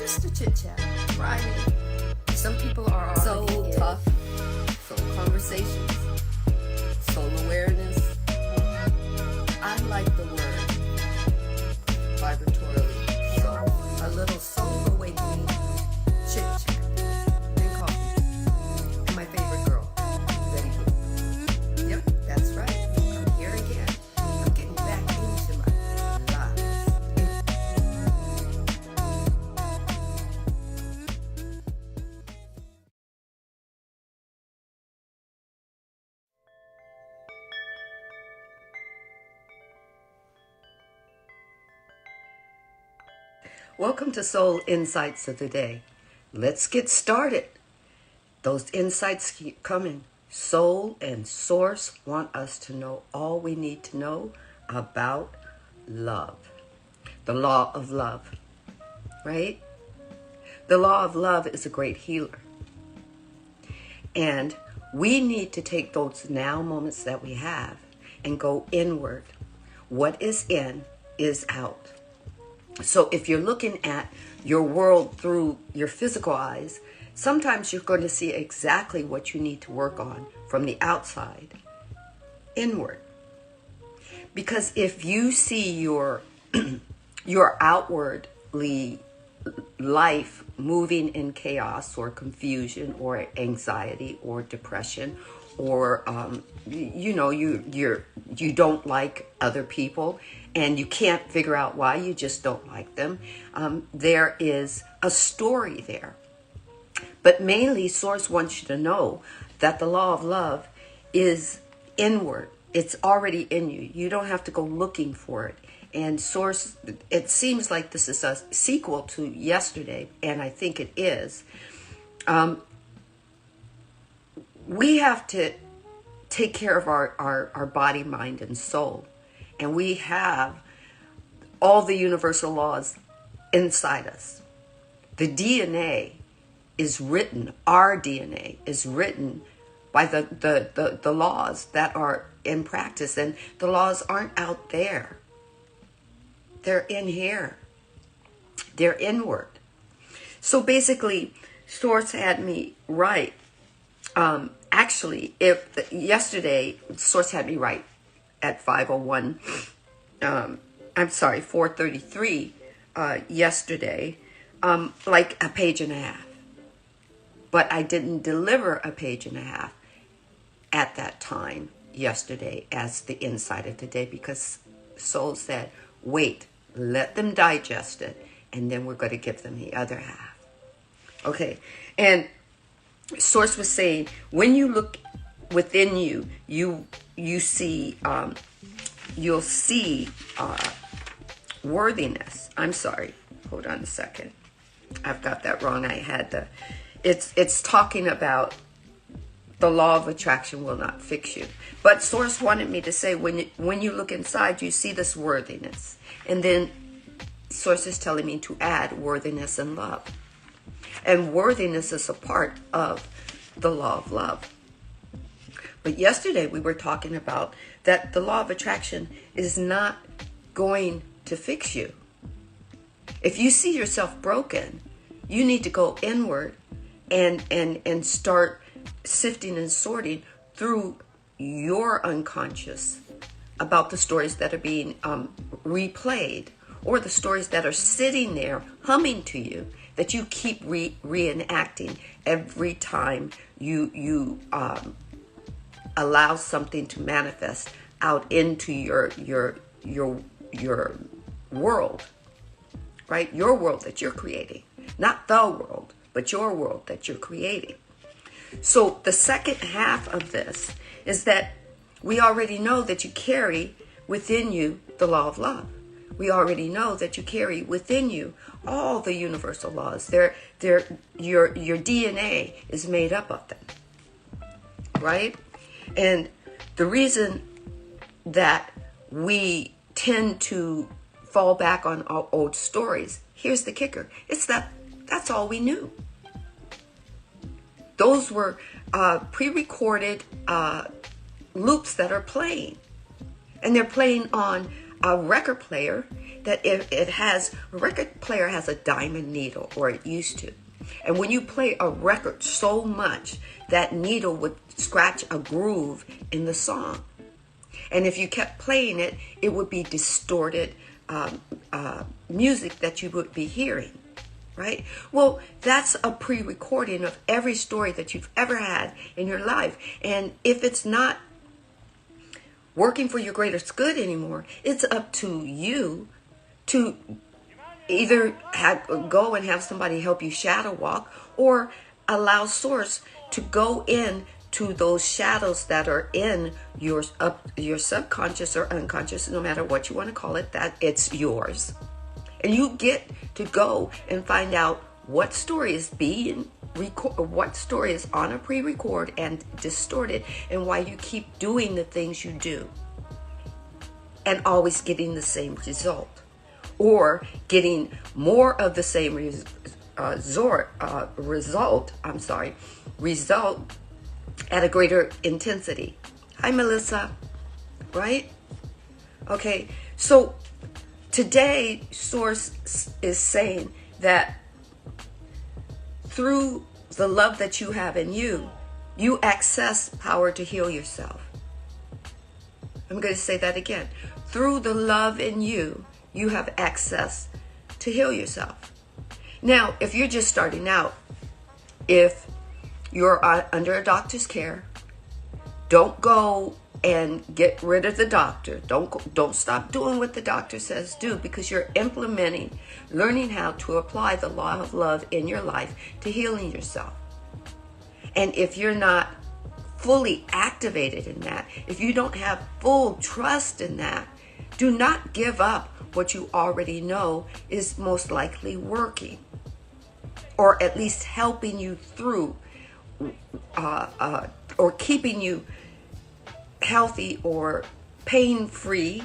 just a chit chat. Friday. Some people are Soul already tough, soul conversations, soul awareness. I like the word vibratorily. So a little soul awakening chit chat and coffee. And my favorite girl, Betty Boop. Yep, that's right. I'm here again. I'm getting back into my life. Welcome to Soul Insights of the Day. Let's get started. Those insights keep coming. Soul and Source want us to know all we need to know about love. The law of love, right? The law of love is a great healer. And we need to take those now moments that we have and go inward. What is in is out. So if you're looking at your world through your physical eyes, sometimes you're going to see exactly what you need to work on from the outside inward. Because if you see your outwardly life moving in chaos or confusion or anxiety or depression, or you don't like other people and you can't figure out why, you just don't like them, there is a story there. But mainly Source wants you to know that the law of love is inward. It's already in you. You don't have to go looking for it. And Source, it seems like this is a sequel to yesterday, and I think it is. We have to take care of our body, mind, and soul. And we have all the universal laws inside us. The DNA is written, our DNA is written by the laws that are in practice. And the laws aren't out there. They're in here. They're inward. So basically, Source had me right. Actually, if yesterday, Source had me right at 5:01. 4:33 yesterday, like a page and a half. But I didn't deliver a page and a half at that time yesterday as the insight of the day, because Soul said, wait, let them digest it, and then we're going to give them the other half. Okay, and Source was saying, when you look within you, you see, you'll see worthiness. I'm sorry, hold on a second. I've got that wrong. I had it's talking about the law of attraction will not fix you. But Source wanted me to say, when you look inside, you see this worthiness. And then Source is telling me to add worthiness and love. And worthiness is a part of the law of love. But yesterday we were talking about that the law of attraction is not going to fix you. If you see yourself broken, you need to go inward and start sifting and sorting through your unconscious about the stories that are being replayed, or the stories that are sitting there humming to you, that you keep reenacting every time you allow something to manifest out into your world, right? Your world that you're creating, not the world, but your world that you're creating. So the second half of this is that we already know that you carry within you the law of love. We already know that you carry within you all the universal laws. Your DNA is made up of them, right? And the reason that we tend to fall back on our old stories, here's the kicker. It's that's all we knew. Those were pre-recorded loops that are playing. And they're playing on a record player that if it has, a record player has a diamond needle, or it used to. And when you play a record so much, that needle would scratch a groove in the song. And if you kept playing it, it would be distorted music that you would be hearing, right? Well, that's a pre-recording of every story that you've ever had in your life. And if it's not working for your greatest good anymore, it's up to you to either go and have somebody help you shadow walk, or allow Source to go in to those shadows that are in your subconscious or unconscious, no matter what you want to call it, that it's yours. And you get to go and find out what story is what story is on a pre-record and distorted, and why you keep doing the things you do and always getting the same result, or getting more of the same result at a greater intensity. Hi, Melissa. Right? Okay, so today Source is saying that through the love that you have in you, you access power to heal yourself. I'm going to say that again. Through the love in you, you have access to heal yourself. Now, if you're just starting out, if you're under a doctor's care, don't go and get rid of the doctor. Don't stop doing what the doctor says do, because you're learning how to apply the law of love in your life to healing yourself. And if you're not fully activated in that, if you don't have full trust in that, do not give up what you already know is most likely working, or at least helping you through, or keeping you healthy or pain-free,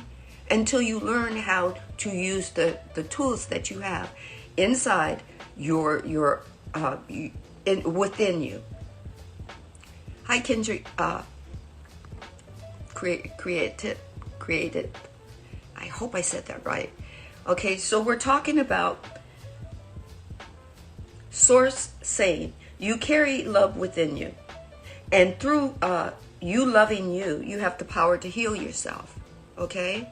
until you learn how to use the tools that you have inside within you. Hi, Kendrick. Created. I hope I said that right. Okay, so we're talking about Source saying you carry love within you, and through you loving you, you have the power to heal yourself. Okay,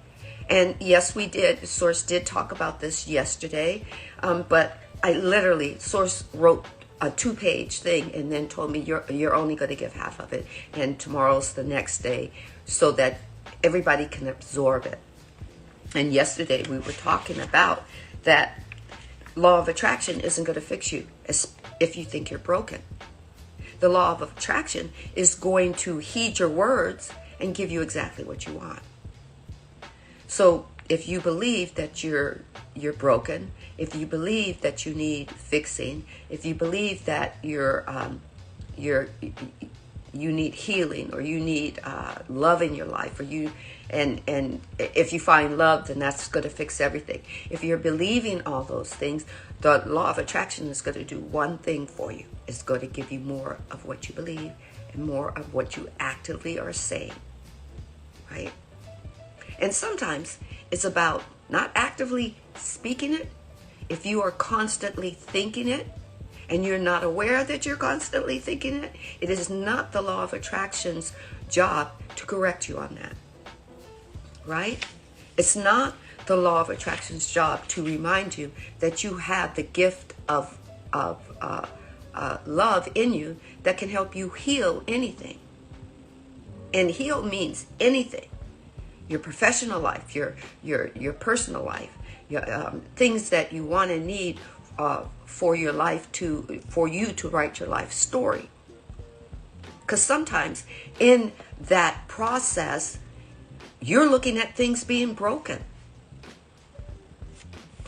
and yes, we did. Source did talk about this yesterday, but Source wrote a 2-page thing and then told me you're only going to give half of it, and tomorrow's the next day, so that everybody can absorb it. And yesterday we were talking about that law of attraction isn't going to fix you if you think you're broken. The law of attraction is going to heed your words and give you exactly what you want. So if you believe that you're broken, if you believe that you need fixing, if you believe that you need healing, or you need love in your life, or and if you find love, then that's going to fix everything. If you're believing all those things, the law of attraction is going to do one thing for you. It's going to give you more of what you believe and more of what you actively are saying, right? And sometimes it's about not actively speaking it. If you are constantly thinking it, and you're not aware that you're constantly thinking it, it is not the law of attraction's job to correct you on that, right? It's not the law of attraction's job to remind you that you have the gift of love in you that can help you heal anything. And heal means anything. Your professional life, your personal life, your things that you want and need for you to write your life story. Because sometimes in that process, you're looking at things being broken,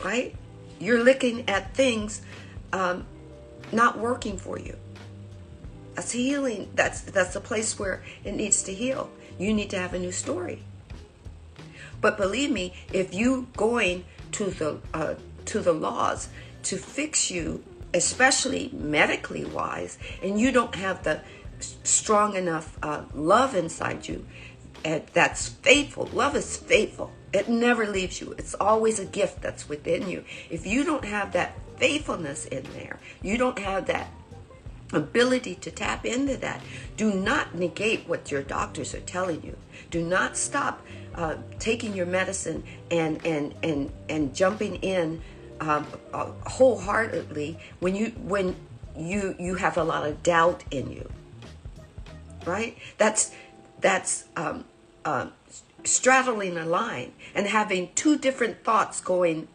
right? You're looking at things not working for you. That's healing. That's a place where it needs to heal. You need to have a new story. But believe me, if you going to the laws to fix you, especially medically wise, and you don't have the strong enough love inside you, and that's faithful. Love is faithful. It never leaves you. It's always a gift that's within you. If you don't have that faithfulness in there, you don't have that ability to tap into that. Do not negate what your doctors are telling you. Do not stop taking your medicine and jumping in wholeheartedly when you have a lot of doubt in you. Right? That's straddling a line and having two different thoughts going.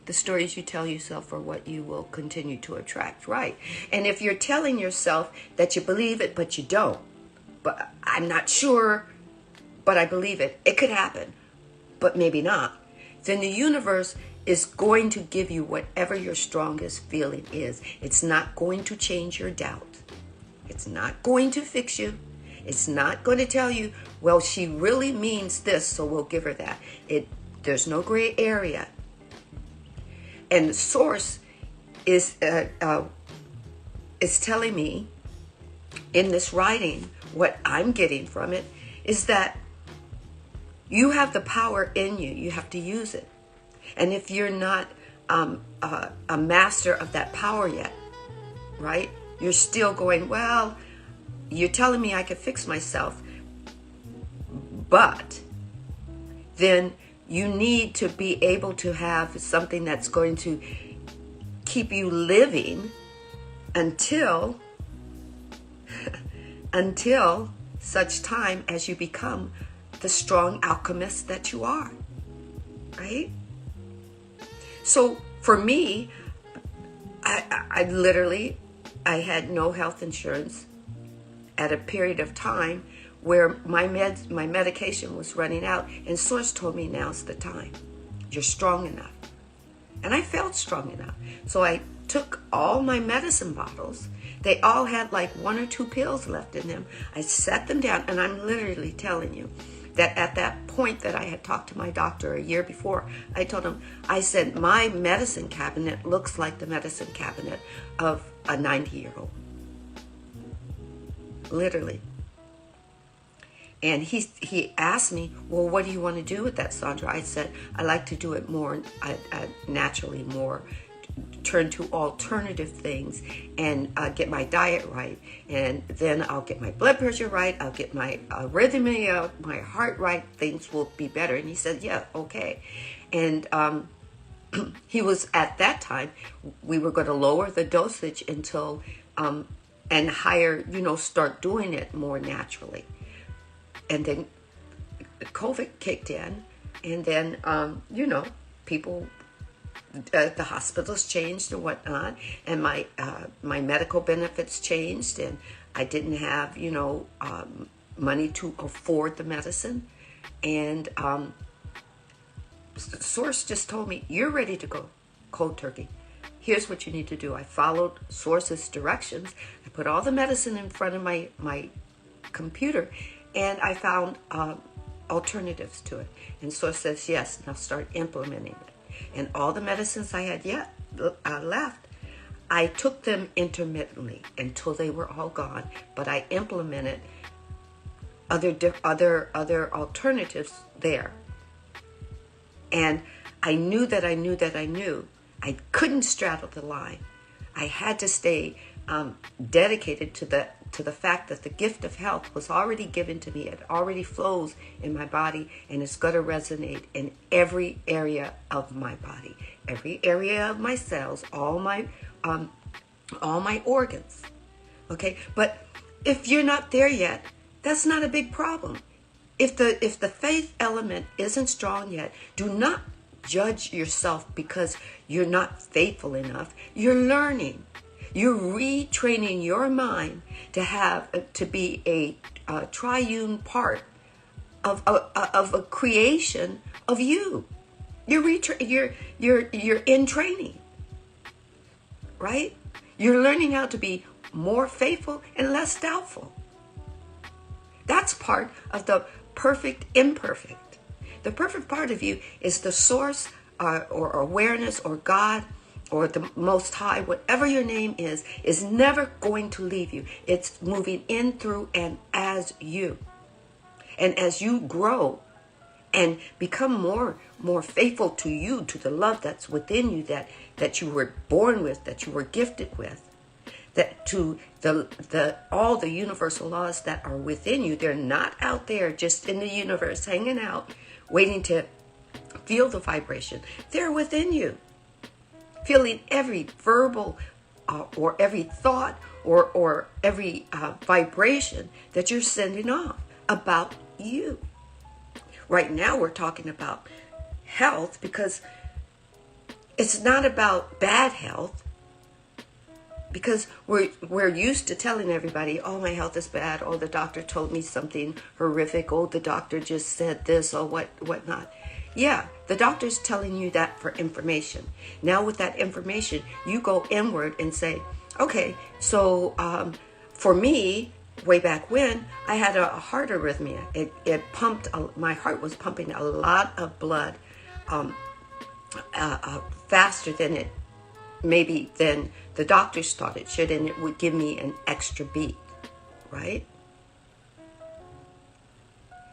The stories you tell yourself are what you will continue to attract, right? And if you're telling yourself that you believe it, but you don't, but I'm not sure, but I believe it, it could happen, but maybe not, then the universe is going to give you whatever your strongest feeling is. It's not going to change your doubt. It's not going to fix you. It's not going to tell you, well, she really means this, so we'll give her that. There's no gray area. And the source is telling me in this writing, what I'm getting from it is that you have the power in you. You have to use it. And if you're not a master of that power yet, right? You're still going, well, you're telling me I can fix myself, but then you need to be able to have something that's going to keep you living until such time as you become the strong alchemist that you are, right? So for me, I literally had no health insurance at a period of time where my medication was running out, and Source told me now's the time. You're strong enough. And I felt strong enough. So I took all my medicine bottles. They all had like 1 or 2 pills left in them. I set them down, and I'm literally telling you that at that point that I had talked to my doctor a year before, I told him, I said, my medicine cabinet looks like the medicine cabinet of a 90-year-old. Literally. And he asked me, well, what do you want to do with that, Sandra? I said, I like to do it more naturally, more turn to alternative things and get my diet right. And then I'll get my blood pressure right. I'll get my arrhythmia, my heart right. Things will be better. And he said, yeah, okay. And he was, at that time, we were going to lower the dosage until, and higher, start doing it more naturally. And then COVID kicked in, and then, people, the hospitals changed and whatnot, and my medical benefits changed, and I didn't have, money to afford the medicine. And Source just told me, you're ready to go cold turkey. Here's what you need to do. I followed Source's directions. I put all the medicine in front of my computer, and I found alternatives to it. And Source says, yes, now start implementing it. And all the medicines I had left, I took them intermittently until they were all gone. But I implemented other alternatives there. And I knew that I knew. I couldn't straddle the line. I had to stay dedicated to the fact that the gift of health was already given to me. It already flows in my body, and it's going to resonate in every area of my body, every area of my cells, all my organs. Okay, but if you're not there yet, that's not a big problem. If the faith element isn't strong yet, do not judge yourself because you're not faithful enough. You're learning. You're retraining your mind to be a triune part of a creation of you. You're in training, right? You're learning how to be more faithful and less doubtful. That's part of the perfect imperfect. The perfect part of you is the source or awareness or God or the Most High, whatever your name is never going to leave you. It's moving in, through, and as you. And as you grow and become more faithful to you, to the love that's within you, that you were born with, that you were gifted with, that to the all the universal laws that are within you, they're not out there just in the universe hanging out, waiting to feel the vibration. They're within you, feeling every verbal or every thought or every vibration that you're sending off about you. Right now we're talking about health, because it's not about bad health, because we're used to telling everybody, oh, my health is bad, oh, the doctor told me something horrific, oh, the doctor just said this, or whatnot. Yeah, the doctor's telling you that for information. Now with that information, you go inward and say, okay, so for me, way back when, I had a heart arrhythmia. It pumped, my heart was pumping a lot of blood faster than than the doctors thought it should, and it would give me an extra beat, right?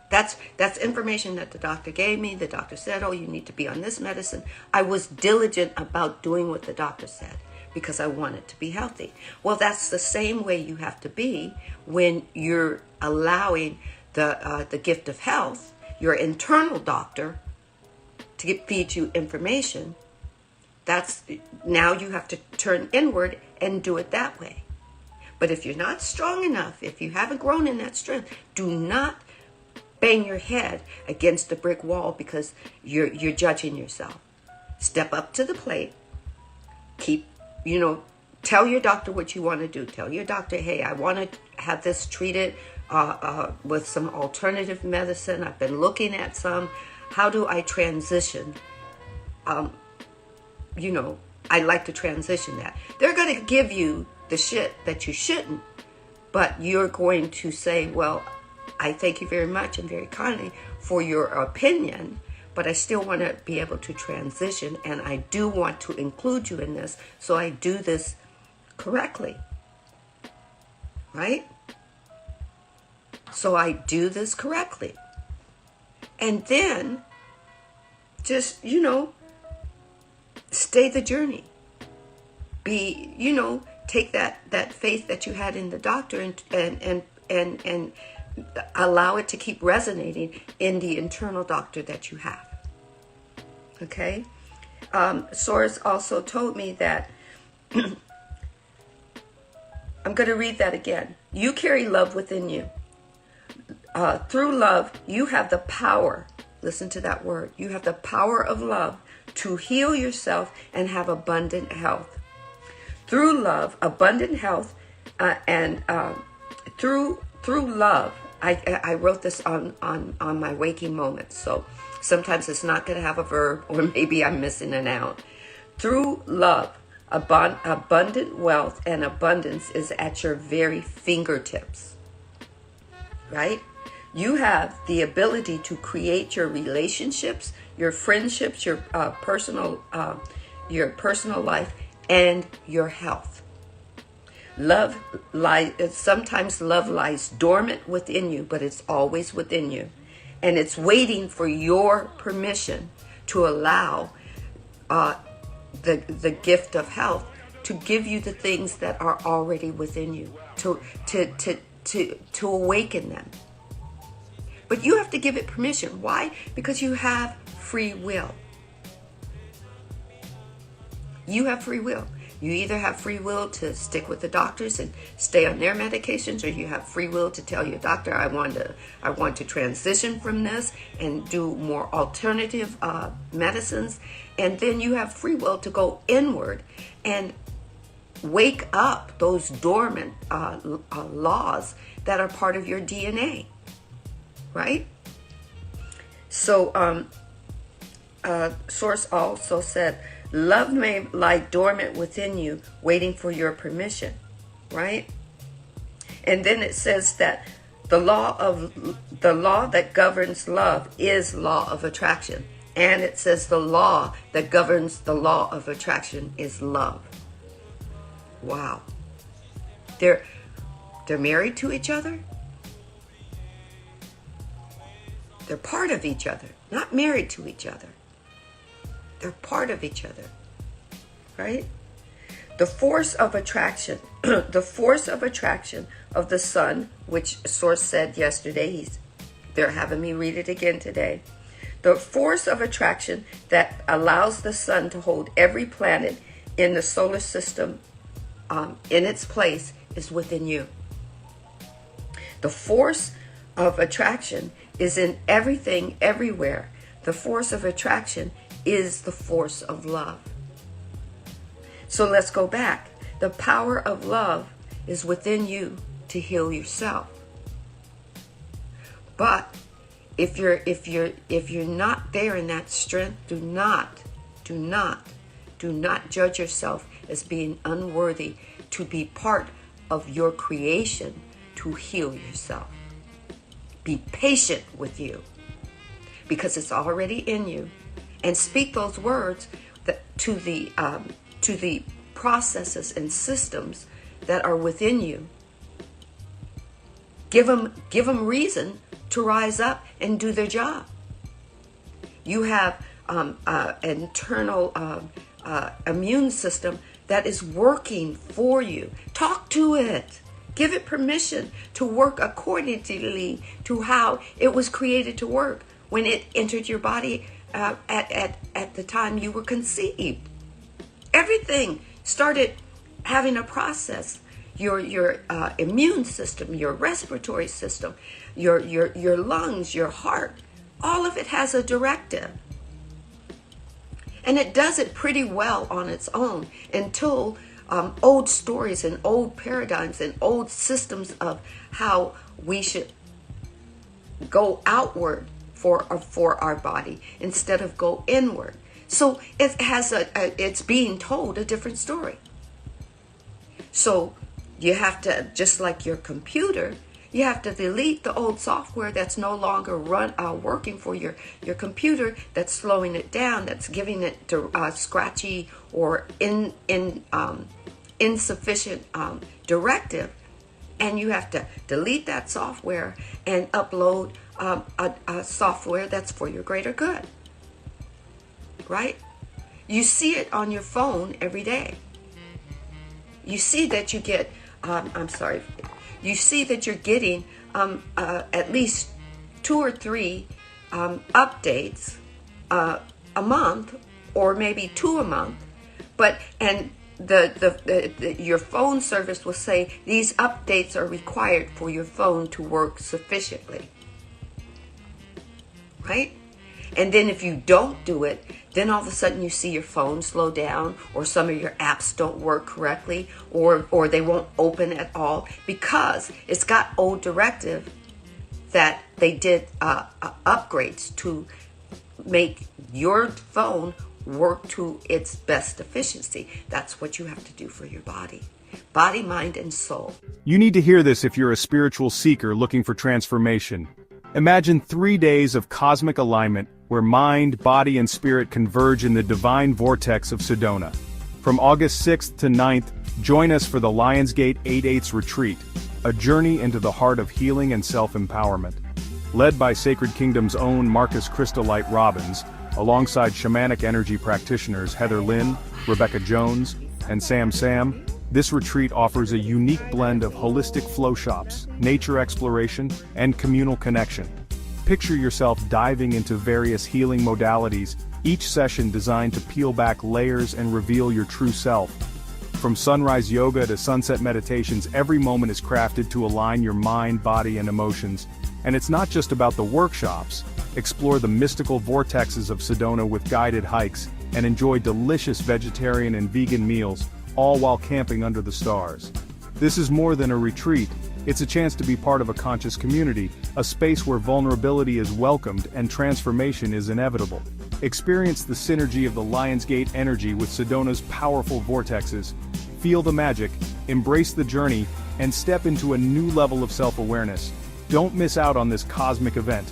That's information that the doctor gave me. The doctor said, oh, you need to be on this medicine. I was diligent about doing what the doctor said because I wanted to be healthy. Well, that's the same way you have to be when you're allowing the gift of health, your internal doctor, to feed you information. That's now you have to turn inward and do it that way. But if you're not strong enough, if you haven't grown in that strength, do not bang your head against the brick wall because you're judging yourself. Step up to the plate. Tell your doctor what you want to do. Tell your doctor, hey, I want to have this treated with some alternative medicine. I've been looking at some. How do I transition? I'd like to transition that. They're going to give you the shit that you shouldn't, but you're going to say, well, I thank you very much and very kindly for your opinion, but I still want to be able to transition, and I do want to include you in this, so I do this correctly, right? So I do this correctly. And then just, stay the journey. Take that faith that you had in the doctor and allow it to keep resonating in the internal doctor that you have. Okay? Source also told me that, I'm going to read that again. You carry love within you. Through love, you have the power, listen to that word, you have the power of love to heal yourself and have abundant health. Through love, abundant health, and through love, I wrote this on my waking moments, so sometimes it's not going to have a verb, or maybe I'm missing an out. Through love, abundant wealth and abundance is at your very fingertips, right? You have the ability to create your relationships, your friendships, your personal life, and your health. Sometimes love lies dormant within you, but it's always within you. And it's waiting for your permission to allow the gift of health to give you the things that are already within you, to awaken them. But you have to give it permission. Why? Because you have free will. You have free will. You either have free will to stick with the doctors and stay on their medications, or you have free will to tell your doctor, I want to transition from this and do more alternative medicines. And then you have free will to go inward and wake up those dormant laws that are part of your DNA. Right? So, Source also said, love may lie dormant within you, waiting for your permission. Right? And then it says that the law that governs love is law of attraction. And it says the law that governs the law of attraction is love. Wow. They're married to each other. They're part of each other, not married to each other. They're part of each other, right? The force of attraction, the force of attraction of the sun, which Source said yesterday, they're having me read it again today. The force of attraction that allows the sun to hold every planet in the solar system in its place is within you. The force of attraction is in everything, everywhere. The force of attraction is the force of love. So let's go back. The power of love is within you to heal yourself. But if you're not there in that strength, do not judge yourself as being unworthy to be part of your creation to heal yourself. Be patient with you because it's already in you, and speak those words to the processes and systems that are within you. Give them reason to rise up and do their job. You have an internal immune system that is working for you. Talk to it. Give it permission to work accordingly to how it was created to work when it entered your body at the time you were conceived. Everything started having a process. Your immune system, your respiratory system, your lungs, your heart, all of it has a directive. And it does it pretty well on its own until old stories and old paradigms and old systems of how we should go outward for our body instead of go inward. So it has it's being told a different story. So you have to, just like your computer, you have to delete the old software that's no longer working for your computer, that's slowing it down, that's giving it scratchy or insufficient directive. And you have to delete that software and upload a software that's for your greater good. Right? You see it on your phone every day. You see that you get, you see that you're getting at least 2 or 3 updates a month, or maybe 2 a month. But your phone service will say these updates are required for your phone to work sufficiently. Right? And then if you don't do it, then all of a sudden you see your phone slow down, or some of your apps don't work correctly, or they won't open at all because it's got old directive that they did upgrades to make your phone work to its best efficiency. That's what you have to do for your body. Body, mind, and soul. You need to hear this if you're a spiritual seeker looking for transformation. Imagine 3 days of cosmic alignment where mind, body, and spirit converge in the divine vortex of Sedona. From August 6th to 9th, join us for the Lionsgate 8/8 Retreat, a journey into the heart of healing and self-empowerment. Led by Sacred Kingdom's own Marcus Crystallite Robbins, alongside shamanic energy practitioners Heather Lynn, Rebecca Jones, and Sam, this retreat offers a unique blend of holistic flow shops, nature exploration, and communal connection. Picture yourself diving into various healing modalities, each session designed to peel back layers and reveal your true self. From sunrise yoga to sunset meditations, every moment is crafted to align your mind, body, and emotions. And it's not just about the workshops. Explore the mystical vortexes of Sedona with guided hikes, and enjoy delicious vegetarian and vegan meals, all while camping under the stars. This is more than a retreat. It's a chance to be part of a conscious community, a space where vulnerability is welcomed and transformation is inevitable. Experience the synergy of the Lionsgate energy with Sedona's powerful vortexes. Feel the magic, embrace the journey, and step into a new level of self-awareness. Don't miss out on this cosmic event.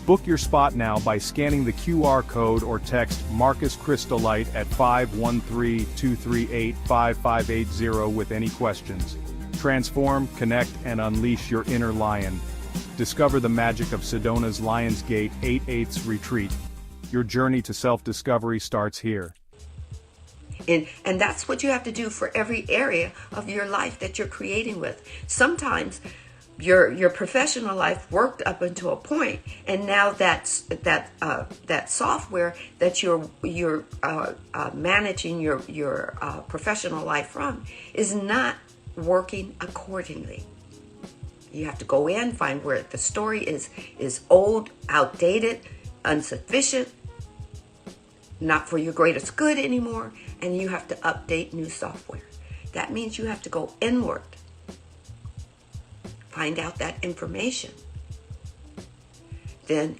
Book your spot now by scanning the QR code or text Marcus Crystolite at 513-238-5580 with any questions. Transform, connect, and unleash your inner lion. Discover the magic of Sedona's Lion's Gate 8/8 retreat. Your journey to self-discovery starts here. And that's what you have to do for every area of your life that you're creating with. Sometimes your professional life worked up until a point, and now that software that you're managing your professional life from is not working accordingly. You have to go in, find where the story is old, outdated, insufficient, not for your greatest good anymore, and you have to update new software. That means you have to go inward, find out that information, then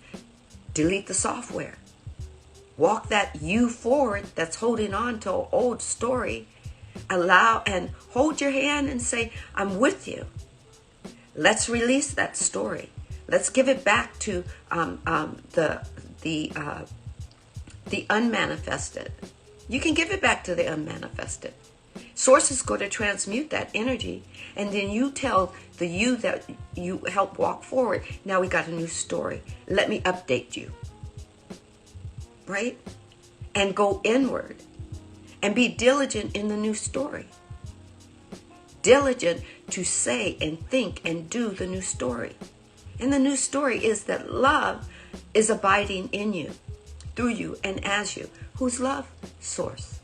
delete the software. Walk that you forward that's holding on to an old story. Allow and hold your hand and say, I'm with you. Let's release that story. Let's give it back to the unmanifested. You can give it back to the unmanifested. Source is going to transmute that energy, and then you tell the you that you help walk forward, now we got a new story. Let me update you. Right? And go inward and be diligent in the new story. Diligent to say and think and do the new story. And the new story is that love is abiding in you, through you, and as you. Who's love? Source.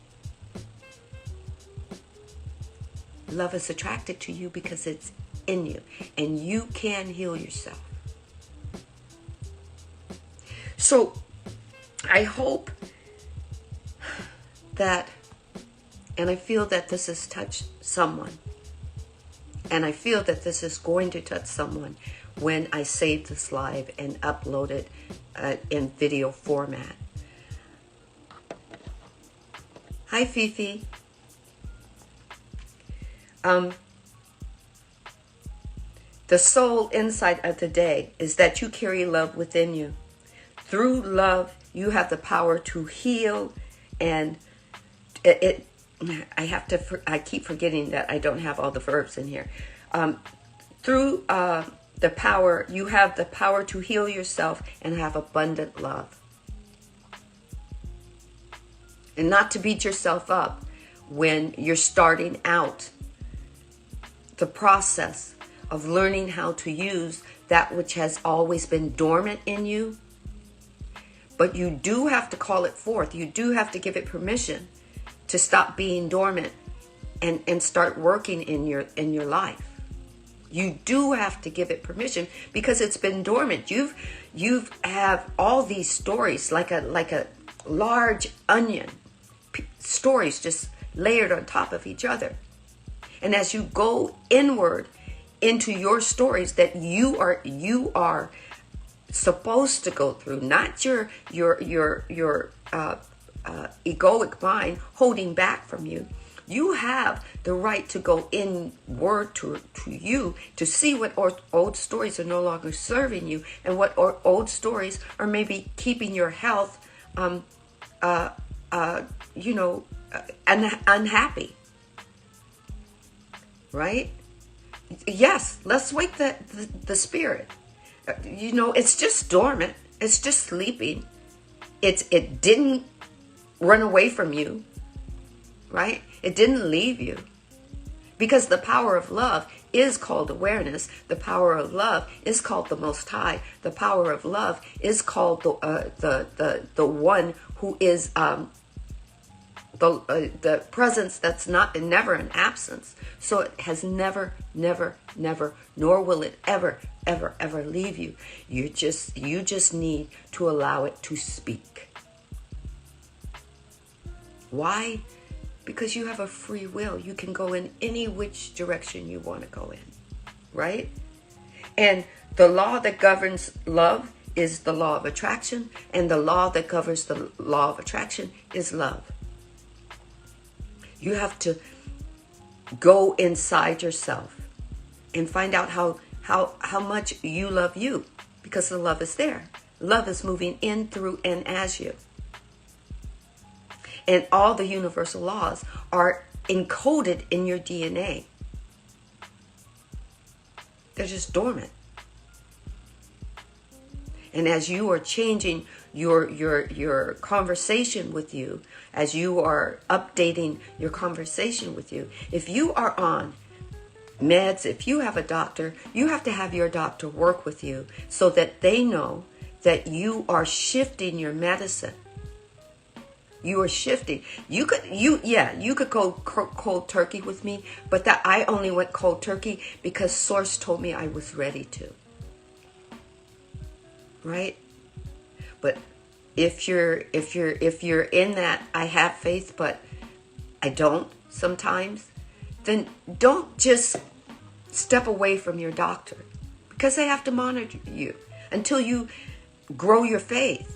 Love is attracted to you because it's in you, and you can heal yourself. So I hope that, and I feel that this has touched someone, and I feel that this is going to touch someone when I save this live and upload it in video format. Hi, Fifi. The soul insight of the day is that you carry love within you. Through love, you have the power to heal, and I keep forgetting that I don't have all the verbs in here. Through the power, you have the power to heal yourself and have abundant love. And not to beat yourself up when you're starting out the process of learning how to use that which has always been dormant in you. But you do have to call it forth. You do have to give it permission to stop being dormant and start working in your life. You do have to give it permission because it's been dormant. You've have all these stories like a large onion, stories just layered on top of each other. And as you go inward into your stories that you are supposed to go through, not your egoic mind holding back from you. You have the right to go inward to you to see what old stories are no longer serving you, and what old stories are maybe keeping your health, unhappy. Right? Yes, let's wake the spirit. It's just dormant. It's just sleeping. It didn't run away from you, right? It didn't leave you. Because the power of love is called awareness. The power of love is called the Most High. The power of love is called the one who is the presence that's never an absence. So it has never, nor will it ever leave you. You just need to allow it to speak. Why? Because you have a free will. You can go in any which direction you want to go in, right? And the law that governs love is the law of attraction, and the law that governs the law of attraction is love. You have to go inside yourself and find out how much you love you, because the love is there. Love is moving in, through, and as you. And all the universal laws are encoded in your DNA. They're just dormant. And as you are changing your conversation with you, as you are updating your conversation with you, if you are on meds, if you have a doctor, you have to have your doctor work with you so that they know that you are shifting your medicine. You are shifting. You could go cold turkey with me, but that I only went cold turkey because Source told me I was ready to. Right? But if you're in that I have faith but I don't sometimes, then don't just step away from your doctor, because they have to monitor you until you grow your faith.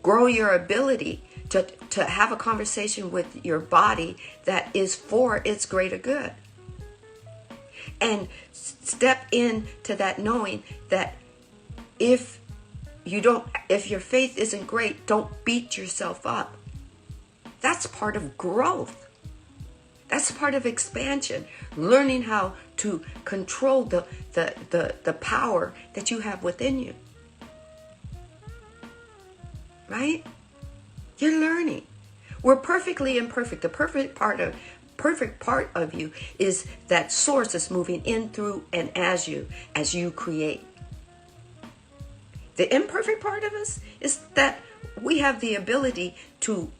Grow your ability to have a conversation with your body that is for its greater good. And step into that knowing that if your faith isn't great, don't beat yourself up. That's part of growth. That's part of expansion. Learning how to control the power that you have within you. Right? You're learning. We're perfectly imperfect. The perfect part of you is that Source is moving in, through, and as you create. The imperfect part of us is that we have the ability to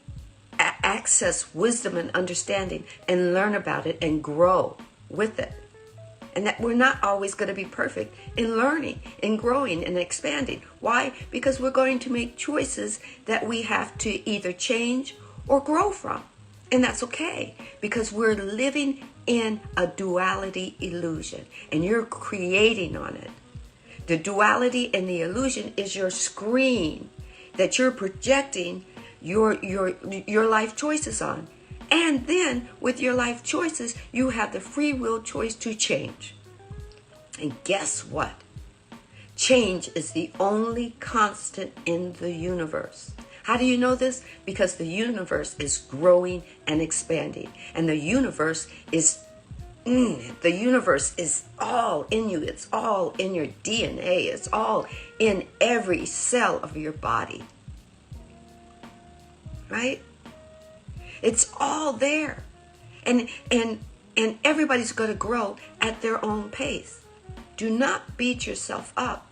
access wisdom and understanding and learn about it and grow with it. And that we're not always going to be perfect in learning, in growing, and expanding. Why? Because we're going to make choices that we have to either change or grow from. And that's okay, because we're living in a duality illusion, and you're creating on it. The duality and the illusion is your screen that you're projecting your life choices on. And then with your life choices, you have the free will choice to change. And guess what? Change is the only constant in the universe. How do you know this? Because the universe is growing and expanding. And the universe is all in you. It's all in your DNA. It's all in every cell of your body. Right? It's all there. And everybody's going to grow at their own pace. Do not beat yourself up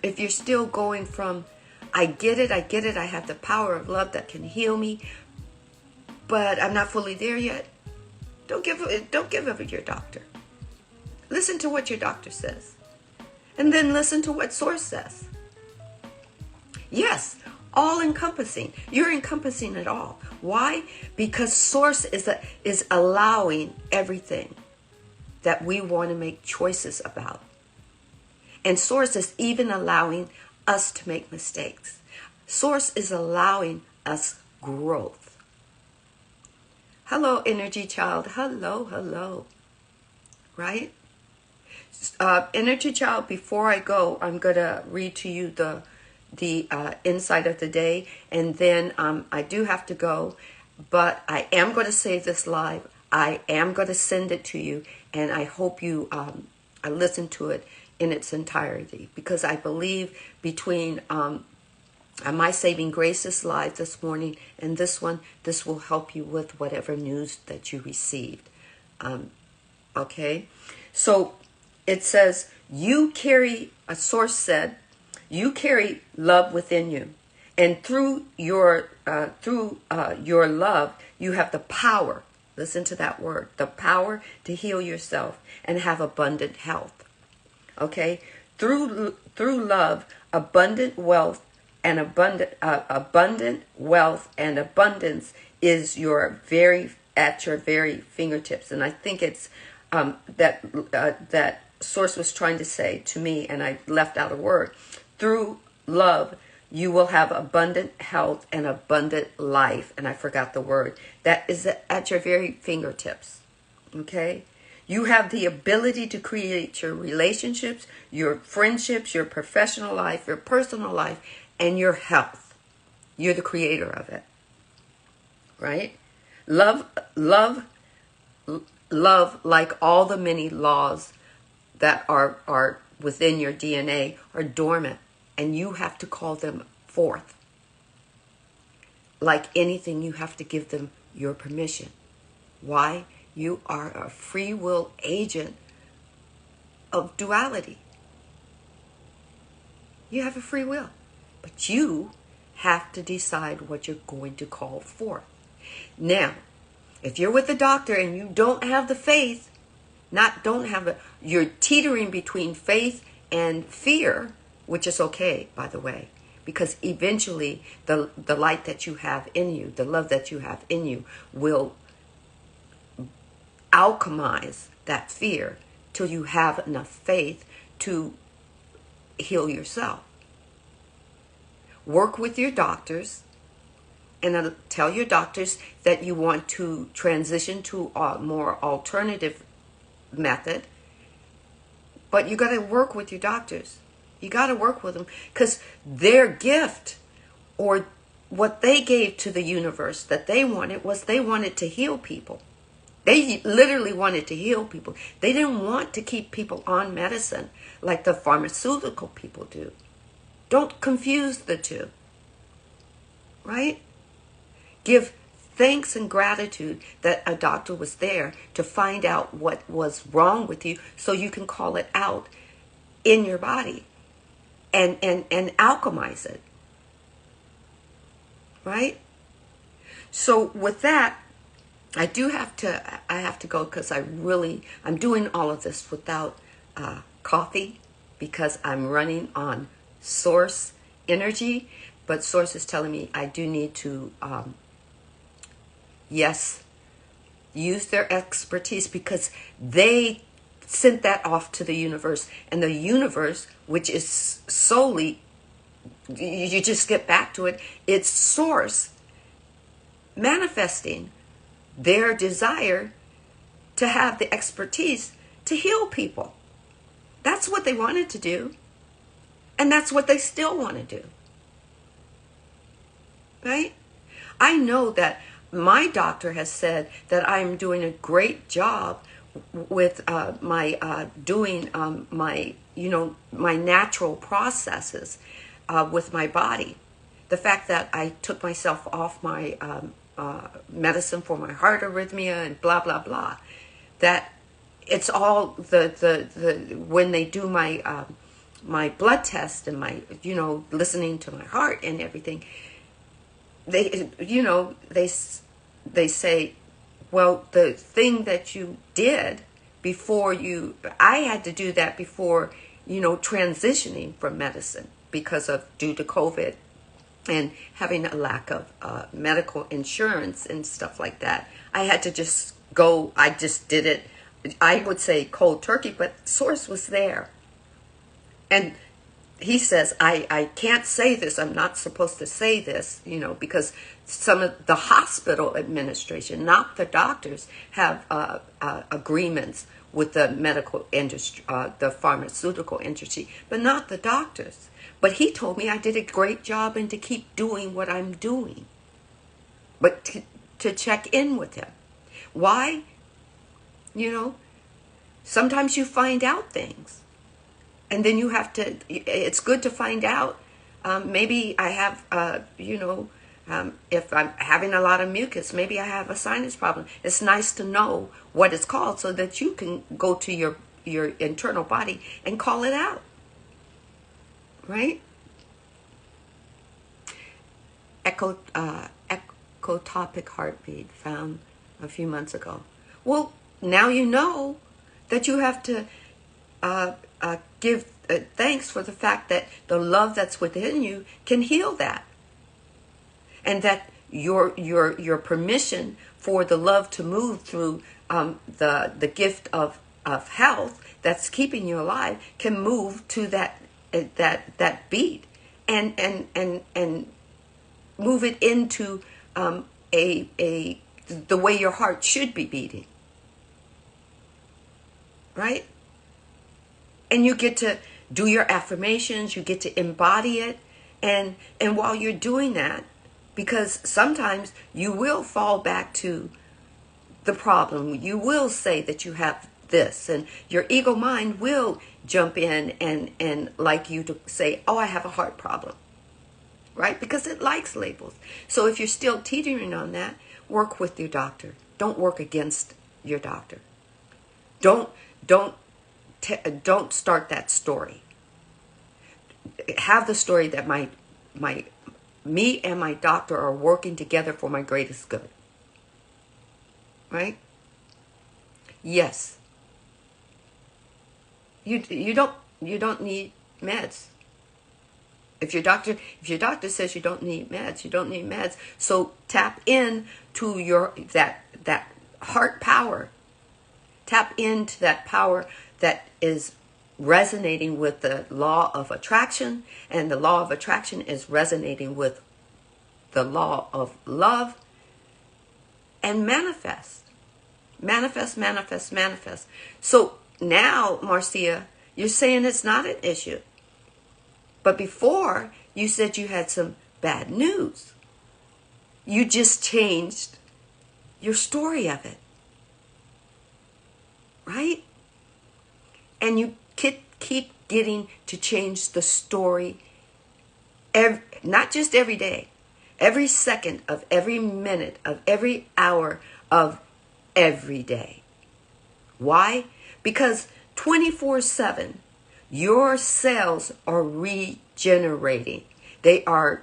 if you're still going from, I get it, I have the power of love that can heal me, but I'm not fully there yet. Don't give up your doctor. Listen to what your doctor says. And then listen to what Source says. Yes, all encompassing. You're encompassing it all. Why? Because Source is allowing everything that we want to make choices about. And Source is even allowing us to make mistakes. Source is allowing us growth. Hello, energy child. Hello. Right? Energy child, before I go, I'm going to read to you the insight of the day, and then I do have to go, but I am going to save this live. I am going to send it to you, and I hope you listen to it in its entirety, because I believe between my Saving Graces live this morning and this one, this will help you with whatever news that you received. Okay, so it says, a Source said, you carry love within you, and through your love, you have the power. Listen to that word, the power to heal yourself and have abundant health. Okay, through love, abundant wealth and abundant wealth and abundance is at your very fingertips. And I think it's that Source was trying to say to me, and I left out a word. Through love, you will have abundant health and abundant life. And I forgot the word. That is at your very fingertips. Okay? You have the ability to create your relationships, your friendships, your professional life, your personal life, and your health. You're the creator of it. Right? Love, like all the many laws that are within your DNA, are dormant, and you have to call them forth. Like anything, you have to give them your permission. Why? You are a free will agent of duality. You have a free will, but you have to decide what you're going to call forth. Now, if you're with the doctor and you don't have the faith, you're teetering between faith and fear, which is okay, by the way, because eventually the light that you have in you, the love that you have in you, will alchemize that fear till you have enough faith to heal yourself. Work with your doctors and tell your doctors that you want to transition to a more alternative method. But you got to work with your doctors. You got to work with them, because their gift, or what they gave to the universe that they wanted to heal people. They literally wanted to heal people. They didn't want to keep people on medicine like the pharmaceutical people do. Don't confuse the two. Right? Give thanks and gratitude that a doctor was there to find out what was wrong with you, so you can call it out in your body and alchemize it. Right? So with that, I have to go, because I'm doing all of this without coffee, because I'm running on source energy. But source is telling me I do need to, use their expertise, because they sent that off to the universe. And the universe, which is solely, you just get back to it, it's source manifesting their desire to have the expertise to heal people. That's what they wanted to do. And that's what they still want to do. Right? I know that my doctor has said that I'm doing a great job with my natural processes with my body. The fact that I took myself off my medicine for my heart arrhythmia and blah blah blah, that it's all the when they do my my blood test and my listening to my heart and everything, they say, well, the thing that you did before I had to do that before transitioning from medicine, because of due to COVID and having a lack of medical insurance and stuff like that. I had to just go. I just did it. I would say cold turkey, but source was there. And he says, I can't say this. I'm not supposed to say this, because some of the hospital administration, not the doctors, have agreements with the medical industry, the pharmaceutical industry, but not the doctors. But he told me I did a great job and to keep doing what I'm doing. But to check in with him. Why? Sometimes you find out things. And then you have to, it's good to find out. Maybe I have, if I'm having a lot of mucus, maybe I have a sinus problem. It's nice to know what it's called, so that you can go to your internal body and call it out. Right? Ectopic heartbeat found a few months ago. Well, now you know that you have to give thanks for the fact that the love that's within you can heal that, and that your permission for the love to move through the gift of health that's keeping you alive can move to that beat and move it into the way your heart should be beating. right? And you get to do your affirmations, you get to embody it. And while you're doing that, because sometimes you will fall back to the problem, you will say that you have this, and your ego mind will jump in and like you to say, oh, I have a heart problem, right? Because it likes labels. So if you're still teetering on that, work with your doctor. Don't work against your doctor. Don't start that story. Have the story that me and my doctor are working together for my greatest good. Right? Yes. You don't need meds. If your doctor says you don't need meds, you don't need meds. So tap in to that heart power. Tap into that power that is resonating with the law of attraction, and the law of attraction is resonating with the law of love, and manifest. Manifest, manifest, manifest. So now, Marcia, you're saying it's not an issue. But before, you said you had some bad news. You just changed your story of it. Right? And you keep getting to change the story, not just every day, every second of every minute of every hour of every day. Why? Because 24/7, your cells are regenerating. They are,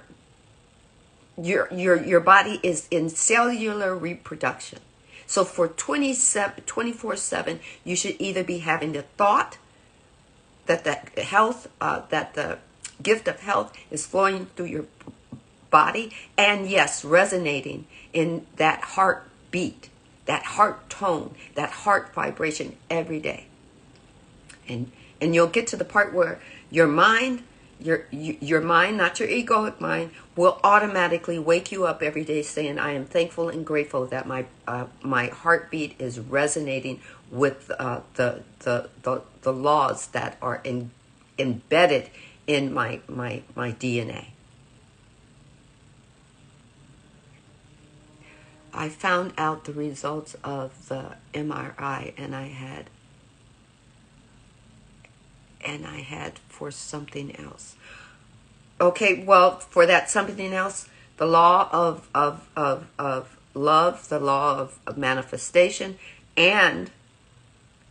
your body is in cellular reproduction. So for 24/7, you should either be having the thought that the gift of health is flowing through your body, and yes, resonating in that heartbeat, that heart tone, that heart vibration every day. And you'll get to the part where your mind, your mind, not your egoic mind, will automatically wake you up every day saying, I am thankful and grateful that my heartbeat is resonating with the laws that are embedded in my DNA. I found out the results of the MRI, and I had for something else. Okay, well, for that something else, the law of love, the law of manifestation, and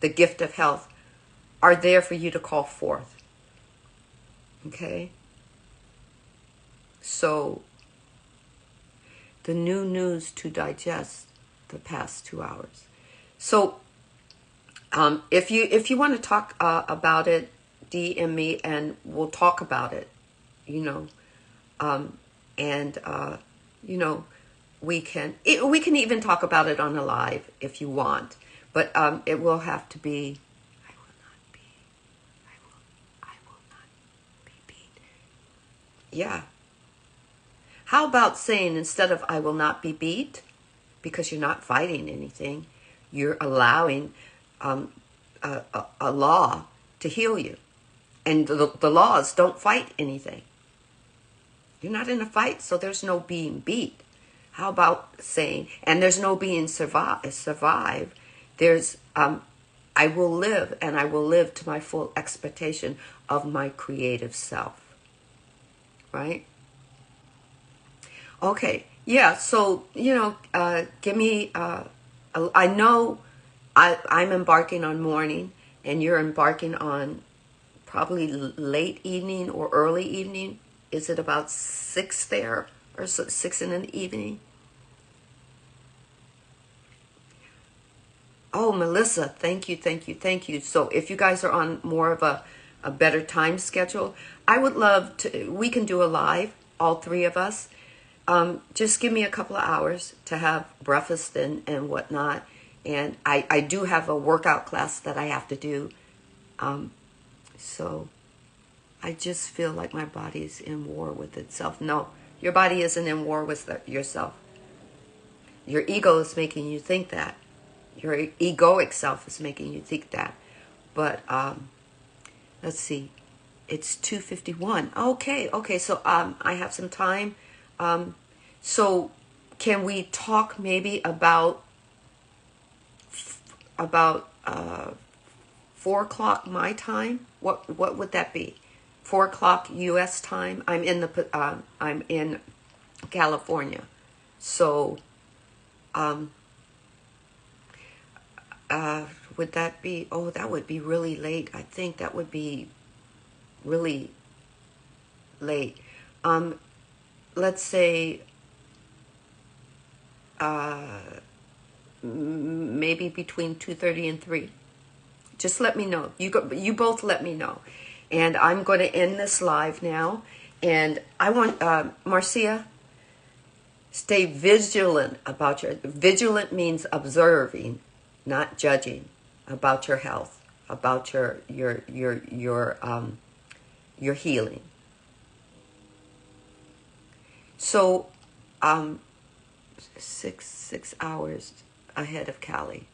the gift of health are there for you to call forth. Okay? So, the new news to digest the past 2 hours. So, if you want to talk about it, DM me and we'll talk about it. We can even talk about it on a live if you want, but it will have to be. I will not be beat. Yeah. How about saying, instead of I will not be beat, because you're not fighting anything, you're allowing a law to heal you. And the laws don't fight anything. You're not in a fight, so there's no being beat. How about saying, and there's no being survive. There's, I will live, and I will live to my full expectation of my creative self. Right? Okay, yeah, so, give me, I know I'm embarking on morning, and you're embarking on probably late evening or early evening. Is it about 6 there, or 6 in the evening? Oh, Melissa, thank you. So if you guys are on more of a better time schedule, I would love to, we can do a live, all 3 of us. Just give me a couple of hours to have breakfast and whatnot. And I do have a workout class that I have to do. So I just feel like my body is in war with itself. No, your body isn't in war with yourself. Your ego is making you think that. Your egoic self is making you think that. But let's see, it's 2:51. Okay. So I have some time. So can we talk maybe about 4 o'clock my time? What would that be? 4 o'clock U.S. time. I'm in California, so would that be? Oh, that would be really late. I think that would be really late. Let's say maybe between 2:30 and 3. Just let me know. You both let me know. And I'm going to end this live now. And I want, Marcia, stay vigilant about vigilant means observing, not judging, about your health, about your healing. So, 6 hours ahead of Cali.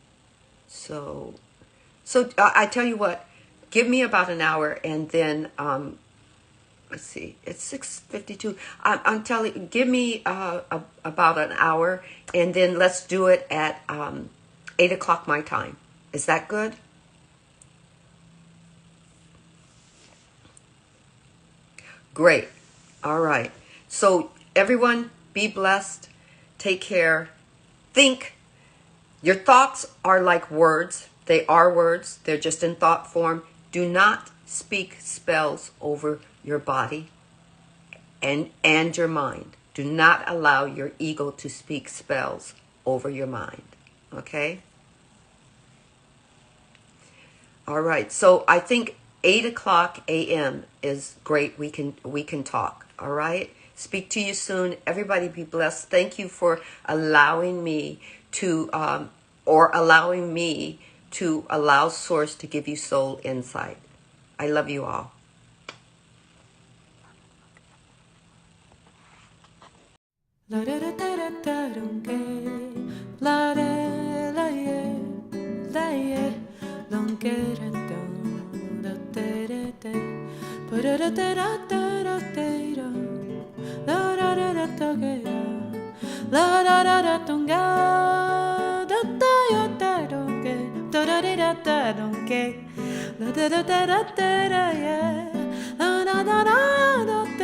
So I tell you what, give me about an hour, and then let's see, it's 6:52. I'm telling, give me about an hour, and then let's do it at 8 o'clock my time. Is that good? Great. All right. So everyone, be blessed. Take care. Think. Your thoughts are like words. They are words. They're just in thought form. Do not speak spells over your body and your mind. Do not allow your ego to speak spells over your mind. Okay? All right. So I think 8 o'clock a.m. is great. We can talk. All right? Speak to you soon. Everybody be blessed. Thank you for allowing me to allow Source to give you soul insight. I love you all. La da da da da da don't get la da la yeah la yeah don't get it down da da da da ba da da da da da da da la da da da da get la da da da don't get da da ya da don't get da da da da don't get la da da da da da yeah la da da da da